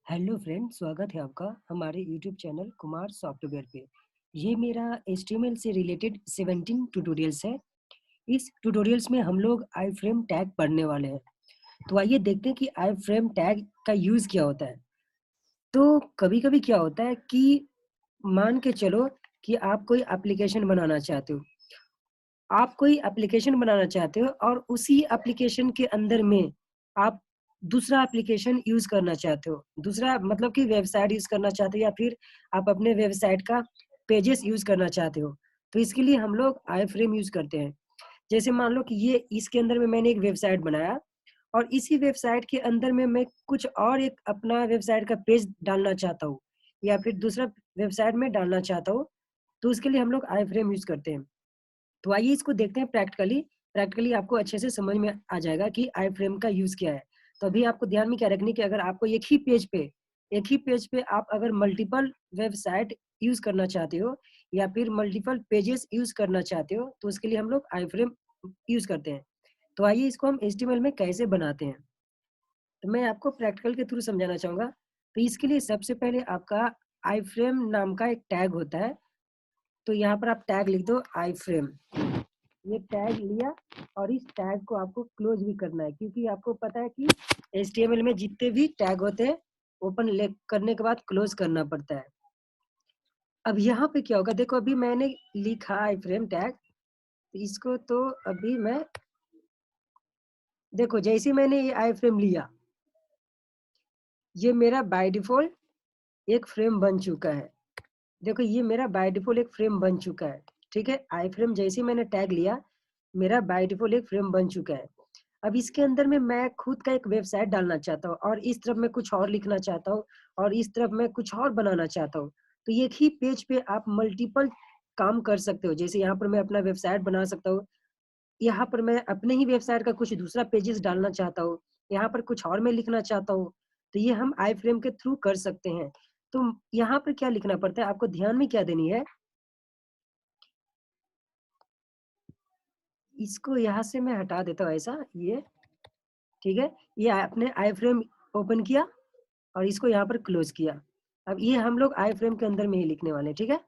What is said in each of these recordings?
Hello friend, स्वागत है आपका हमारे यूट्यूब चैनल कुमार सॉफ्टवेयर पे। ये मेरा HTML से रिलेटेड 17 ट्यूटोरियल्स है। इस ट्यूटोरियल्स में हम लोग आई फ्रेम टैग पढ़ने वाले हैं। तो आइए देखते हैं कि आई फ्रेम टैग का यूज़ क्या होता है। तो कभी-कभी क्या होता है कि मान के चलो कि आप कोई एप्लीकेशन बनाना चाहते हो। आप कोई एप्लीकेशन बनाना चाहते हो और उसी एप्लीकेशन के अंदर में आप दूसरा एप्लीकेशन यूज़ करना चाहते हो। दूसरा मतलब कि वेबसाइट यूज़ करना चाहते हो या फिर आप अपने वेबसाइट का पेजेस यूज़ करना चाहते हो। तो इसके लिए हम लोग आई फ्रेम यूज़ करते हैं। जैसे मान लो कि ये इसके अंदर में मैंने एक वेबसाइट बनाया और इसी वेबसाइट के अंदर में मैं कुछ और एक अपना वेबसाइट का पेज डालना चाहता हूँ या फिर दूसरा वेबसाइट में डालना चाहता हूँ, तो उसके लिए हम लोग आई फ्रेम यूज़ करते हैं। तो आइए इसको देखते हैं प्रैक्टिकली। प्रैक्टिकली आपको अच्छे से समझ में आ जाएगा कि आई फ्रेम का यूज़ क्या है। तो अभी आपको ध्यान में क्या रखनी है कि अगर आपको एक ही पेज पे आप अगर मल्टीपल वेबसाइट यूज़ करना चाहते हो या फिर मल्टीपल पेजेस यूज़ करना चाहते हो, तो उसके लिए हम लोग आई फ्रेम यूज़ करते हैं। तो आइए इसको हम HTML में कैसे बनाते हैं। तो मैं आपको प्रैक्टिकल के थ्रू समझाना चाहूँगा। तो इसके लिए सबसे पहले आपका आई फ्रेम नाम का एक टैग होता है। तो यहाँ पर आप टैग लिख दो आई फ्रेम। ये टैग लिया और इस टैग को आपको क्लोज भी करना है क्योंकि आपको पता है कि HTML में जितने भी टैग होते हैं ओपन ले करने के बाद क्लोज करना पड़ता है। अब यहाँ पे क्या होगा, देखो अभी मैंने लिखा आई फ्रेम टैग, इसको तो अभी मैं देखो जैसे मैंने ये आई फ्रेम लिया, ये मेरा बाय डिफॉल्ट एक फ्रेम बन चुका है। देखो ये मेरा बाय डिफॉल्ट एक फ्रेम बन चुका है। ठीक है, आई फ्रेम जैसे ही मैंने टैग लिया, मेरा बाय डिफॉल्ट एक फ्रेम बन चुका है। अब इसके अंदर में मैं खुद का एक वेबसाइट डालना चाहता हूँ और इस तरफ मैं कुछ और लिखना चाहता हूँ और इस तरफ मैं कुछ और बनाना चाहता हूँ। तो एक ही पेज पे आप मल्टीपल काम कर सकते हो। जैसे यहाँ पर मैं अपना वेबसाइट बना सकता हूँ, यहाँ पर मैं अपने ही वेबसाइट का कुछ दूसरा पेजेस डालना चाहता हूँ, यहाँ पर कुछ और मैं लिखना चाहता हूँ। तो ये हम आई फ्रेम के थ्रू कर सकते हैं। तो यहाँ पर क्या लिखना पड़ता है, आपको ध्यान में क्या देनी है, इसको यहाँ से मैं हटा देता हूँ ऐसा, ये ठीक है। ये आपने आई फ्रेम ओपन किया और इसको यहाँ पर क्लोज किया। अब ये हम लोग आई फ्रेम के अंदर में ही लिखने वाले हैं, ठीक है।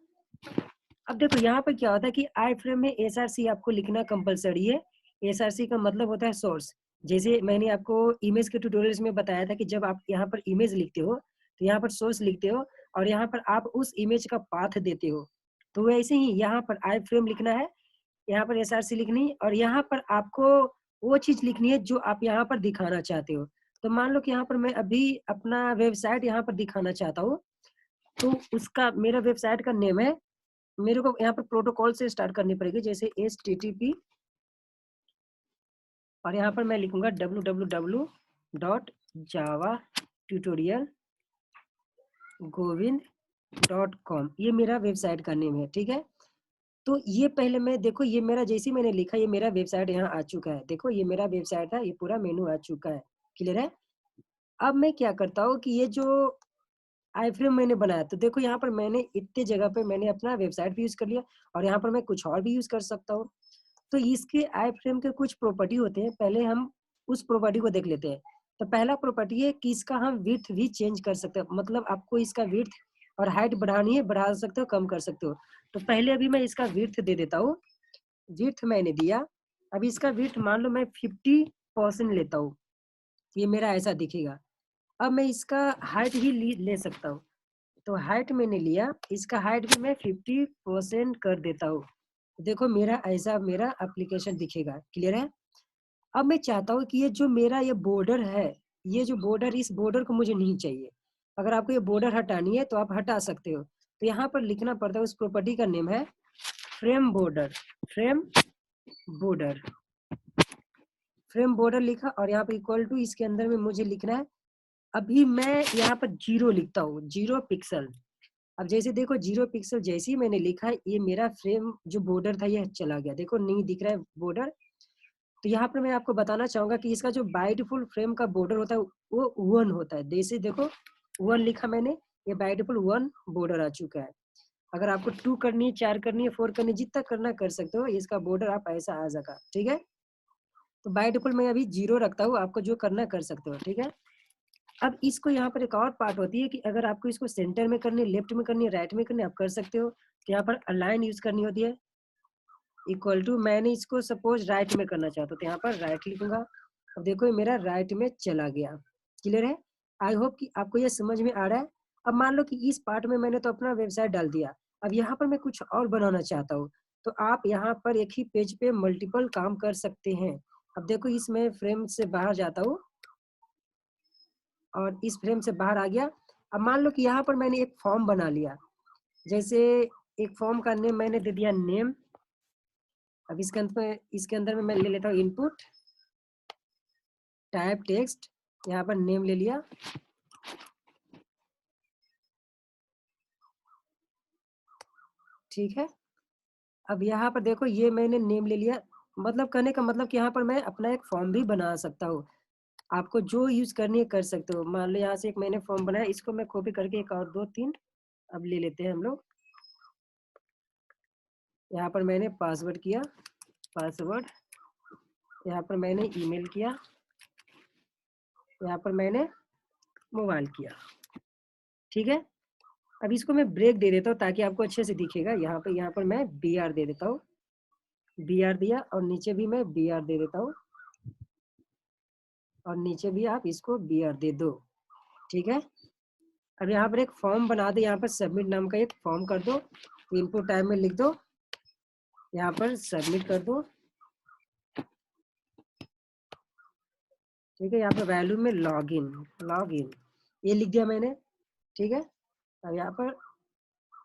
अब देखो यहाँ पर क्या होता है कि आई फ्रेम में SRC आपको लिखना कंपलसरी है। SRC का मतलब होता है सोर्स। जैसे मैंने आपको इमेज के ट्यूटोरियल्स में बताया था कि जब आप यहाँ पर इमेज लिखते हो तो यहाँ पर सोर्स लिखते हो और यहाँ पर आप उस इमेज का पाथ देते हो। तो वैसे ही यहाँ पर आई फ्रेम लिखना है, यहाँ पर SRC लिखनी है और यहाँ पर आपको वो चीज लिखनी है जो आप यहाँ पर दिखाना चाहते हो। तो मान लो कि यहाँ पर मैं अभी अपना वेबसाइट यहाँ पर दिखाना चाहता हूँ, तो उसका मेरा वेबसाइट का नेम है, मेरे को यहाँ पर प्रोटोकॉल से स्टार्ट करनी पड़ेगी, जैसे HTTP और यहाँ पर मैं लिखूंगा www.java-tutorial-govind.com। ये मेरा वेबसाइट का नेम है, ठीक है। तो ये पहले मैं देखो, ये मेरा जैसे ही मैंने लिखा ये मेरा वेबसाइट यहाँ आ चुका है। देखो ये मेरा वेबसाइट था, ये पूरा मेनू आ चुका है। क्लियर है। अब मैं क्या करता हूँ कि ये जो आई फ्रेम मैंने बनाया, तो देखो यहाँ पर मैंने इतने जगह पे मैंने अपना वेबसाइट भी यूज कर लिया और यहाँ पर मैं कुछ और भी यूज कर सकता हूँ। तो इसके आई फ्रेम के कुछ प्रॉपर्टी होते हैं, पहले हम उस प्रॉपर्टी को देख लेते हैं। तो पहला प्रॉपर्टी है कि इसका हम विड्थ भी चेंज कर सकते हैं, मतलब आपको इसका विड्थ और हाइट बढ़ानी है, बढ़ा सकते हो, कम कर सकते हो। तो पहले अभी मैं इसका विड्थ दे देता हूँ। विड्थ मैंने दिया, अभी इसका विड्थ मान लो मैं 50% लेता हूँ, ये मेरा ऐसा दिखेगा। अब मैं इसका हाइट भी ले सकता हूँ। तो हाइट मैंने लिया, इसका हाइट भी मैं 50% कर देता हूँ। देखो मेरा ऐसा मेरा एप्लीकेशन दिखेगा। क्लियर है। अब मैं चाहता हूँ कि ये जो मेरा ये बॉर्डर है, ये जो बॉर्डर, इस बॉर्डर को मुझे नहीं चाहिए। अगर आपको ये बॉर्डर हटानी है तो आप हटा सकते हो। तो यहाँ पर लिखना पड़ता है, उस प्रॉपर्टी का नेम है frame border. Frame border, frame border लिखा और यहाँ पर इक्वल टू, इसके अंदर में मुझे लिखना है, अभी मैं यहाँ पर 0 लिखता हूँ, 0 पिक्सल। अब जैसे देखो 0 पिक्सल जैसे ही मैंने लिखा, ये मेरा फ्रेम जो बॉर्डर था ये चला गया, देखो नहीं दिख रहा है बॉर्डर। तो यहाँ पर मैं आपको बताना चाहूंगा कि इसका जो बाय डिफॉल्ट फ्रेम का बॉर्डर होता है वो 1 होता है। जैसे देखो 1 लिखा मैंने, ये बाय डिफॉल्ट 1 बॉर्डर आ चुका है। अगर आपको 2 करनी है, 4 करनी है, 4 करनी है, जितना करना कर सकते हो, इसका बॉर्डर आप ऐसा आ जाएगा। ठीक है। तो बाय डिफॉल्ट मैं अभी 0 रखता हूँ, आपको जो करना कर सकते हो। ठीक है। अब इसको यहाँ पर एक और पार्ट होती है कि अगर आपको इसको सेंटर में करनी है, लेफ्ट में करनी है, राइट में करनी है, आप कर सकते हो। तो यहाँ पर अलाइन यूज करनी होती है, इक्वल टू मैंने इसको सपोज राइट में करना चाहता हूँ तो यहाँ पर राइट लिखूंगा। अब देखो ये मेरा राइट में चला गया। क्लियर है? आई होप कि आपको ये समझ में आ रहा है। अब मान लो कि इस पार्ट में मैंने तो अपना वेबसाइट डाल दिया, अब यहाँ पर मैं कुछ और बनाना चाहता हूँ, तो आप यहाँ पर एक ही पेज पे मल्टीपल काम कर सकते हैं। अब देखो इसमें फ्रेम से बाहर जाता हूँ और इस फ्रेम से बाहर आ गया। अब मान लो कि यहाँ पर मैंने एक फॉर्म बना लिया, जैसे एक फॉर्म का नेम मैंने दे दिया नेम। अब इसके अंदर में मैं ले लेता हूँ इनपुट टाइप टेक्स्ट, यहाँ पर नेम ले लिया। ठीक है, अब यहाँ पर देखो ये मैंने नेम ले लिया, मतलब कहने का मतलब कि यहाँ पर मैं अपना एक फॉर्म भी बना सकता हूँ। आपको जो यूज करनी है कर सकते हो। मान लो यहाँ से एक मैंने फॉर्म बनाया, इसको मैं कॉपी करके एक और 2 3 अब ले लेते हैं हम लोग। यहाँ पर मैंने पासवर्ड किया, पासवर्ड, यहाँ पर मैंने ईमेल किया, यहाँ पर मैंने मोबाइल किया। ठीक है, अब इसको मैं ब्रेक दे देता हूँ ताकि आपको अच्छे से दिखेगा। यहाँ पर मैं BR दे देता हूँ, BR दिया, और नीचे भी मैं BR दे देता हूँ, और नीचे भी आप इसको BR दे दो। ठीक है, अब यहाँ पर एक फॉर्म बना दो, यहाँ पर सबमिट नाम का एक फॉर्म कर दो, इनपुट टाइम में लिख दो, यहाँ पर सबमिट कर दो। ठीक है, यहाँ पर वैल्यू में लॉगिन ये लिख दिया मैंने। ठीक है, अब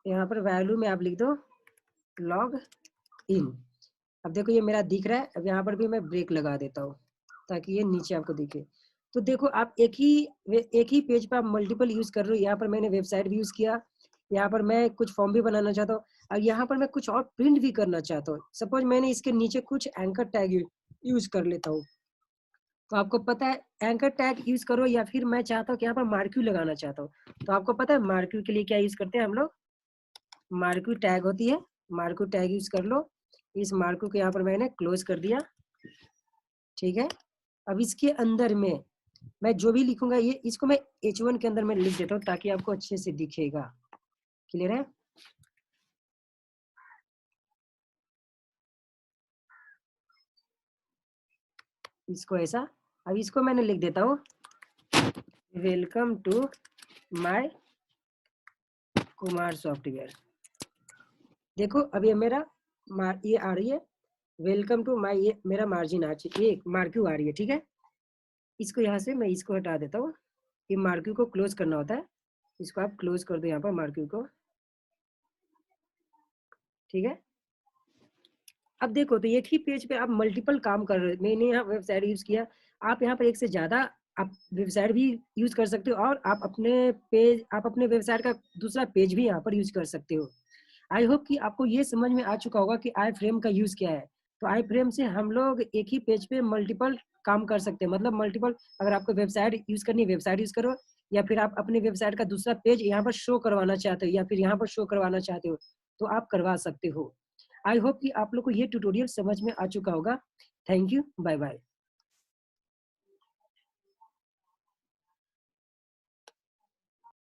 यहाँ पर वैल्यू में आप लिख दो लॉग इन। अब देखो ये मेरा दिख रहा है। अब यहाँ पर भी मैं ब्रेक लगा देता हूँ ताकि ये नीचे आपको दिखे। तो देखो आप एक ही पेज पर आप मल्टीपल यूज कर रहे हो। यहाँ पर मैंने वेबसाइट भी यूज किया, यहाँ पर मैं कुछ फॉर्म भी बनाना चाहता हूँ, और यहाँ पर मैं कुछ और प्रिंट भी करना चाहता हूँ। सपोज मैंने इसके नीचे कुछ एंकर टैग यूज कर लेता हूँ। तो आपको पता है एंकर टैग यूज करो, या फिर मैं चाहता हूँ कि यहाँ पर मार्क्यू लगाना चाहता हूँ, तो आपको पता है मार्क्यू के लिए क्या यूज करते हैं हम लोग? मार्क्यू टैग होती है, मार्क्यू टैग यूज कर लो। इस मार्क्यू को यहाँ पर मैंने क्लोज कर दिया। ठीक है, अब इसके अंदर में मैं जो भी लिखूंगा ये इसको मैं H1 के अंदर में लिख देता हूँ ताकि आपको अच्छे से दिखेगा। क्लियर है? इसको ऐसा, अब इसको मैंने लिख देता हूँ welcome to my Kumar software. देखो अब ये मेरा ये आ रही है वेलकम टू माय, ये मेरा मार्जिन आ चुकी है, मार्क्यू आ रही है। ठीक है, इसको यहाँ से मैं इसको हटा देता हूँ। ये मार्क्यू को क्लोज करना होता है, इसको आप क्लोज कर दो यहाँ पर मार्क्यू को। ठीक है, अब देखो तो एक ही पेज पे आप मल्टीपल काम कर रहे हो। मैंने यहाँ वेबसाइट यूज किया, आप यहाँ पर एक से ज्यादा आप वेबसाइट भी यूज कर सकते हो, और आप अपने वेबसाइट का दूसरा पेज भी यहाँ पर यूज कर सकते हो। आई होप कि आपको ये समझ में आ चुका होगा कि आई फ्रेम का यूज क्या है। तो आई फ्रेम से हम लोग एक ही पेज पे मल्टीपल काम कर सकते हैं, मतलब मल्टीपल, अगर आपको वेबसाइट यूज करनी है वेबसाइट यूज करो, या फिर आप अपने वेबसाइट का दूसरा पेज यहाँ पर शो करवाना चाहते हो, या फिर यहाँ पर शो करवाना चाहते हो, तो आप करवा सकते हो। आई होप कि आप लोग को ये ट्यूटोरियल समझ में आ चुका होगा। Thank you, bye bye.